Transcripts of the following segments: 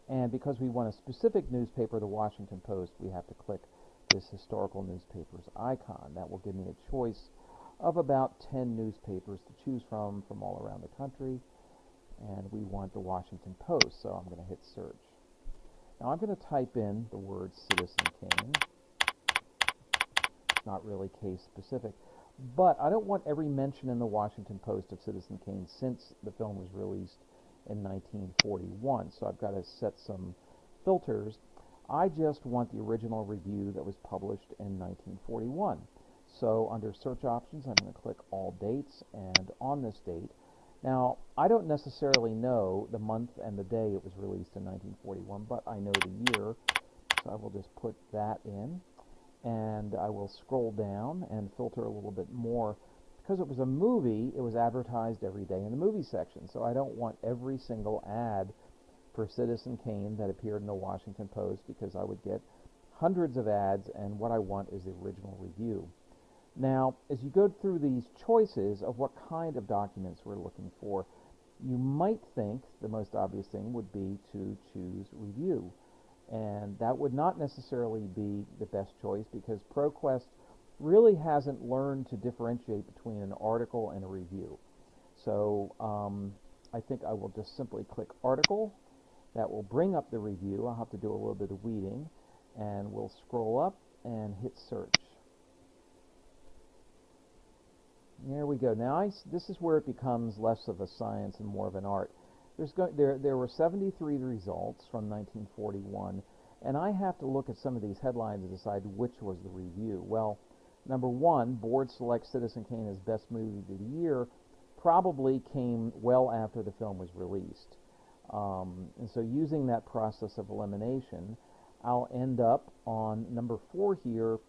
And because we want a specific newspaper, the Washington Post, we have to click this historical newspapers icon. That will give me a choice of about 10 newspapers to choose from all around the country. And we want the Washington Post, so I'm going to hit search. Now I'm going to type in the word Citizen Kane. It's not really case specific, but I don't want every mention in the Washington Post of Citizen Kane since the film was released in 1941, so I've got to set some filters. I just want the original review that was published in 1941. So under search options, I'm going to click all dates, and on this date, now I don't necessarily know the month and the day it was released in 1941, but I know the year, so I will just put that in, and I will scroll down and filter a little bit more. Because it was a movie, it was advertised every day in the movie section, so I don't want every single ad for Citizen Kane that appeared in the Washington Post, because I would get hundreds of ads, and what I want is the original review. Now, as you go through these choices of what kind of documents we're looking for, you might think the most obvious thing would be to choose review, and that would not necessarily be the best choice, because ProQuest really hasn't learned to differentiate between an article and a review. So I think I will just simply click article. That will bring up the review. I'll have to do a little bit of weeding, and we'll scroll up and hit search. There we go. Now this is where it becomes less of a science and more of an art. There were 73 results from 1941, and I have to look at some of these headlines to decide which was the review. Well, number one, Board selects Citizen Kane as Best Movie of the Year, probably came well after the film was released. And so using that process of elimination, I'll end up on number 4 here.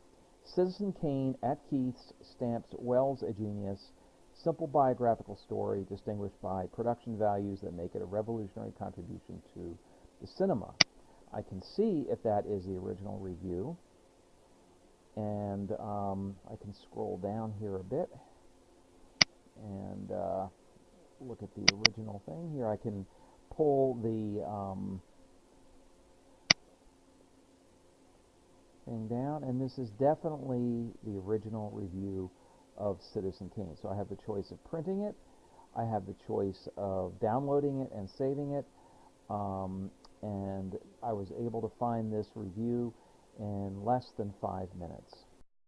Citizen Kane at Keith's stamps Wells a genius. Simple biographical story distinguished by production values that make it a revolutionary contribution to the cinema. I can see if that is the original review, and I can scroll down here a bit and look at the original thing. Here I can pull the thing down, and this is definitely the original review of Citizen Kane. So I have the choice of printing it, I have the choice of downloading it and saving it, and I was able to find this review in less than 5 minutes.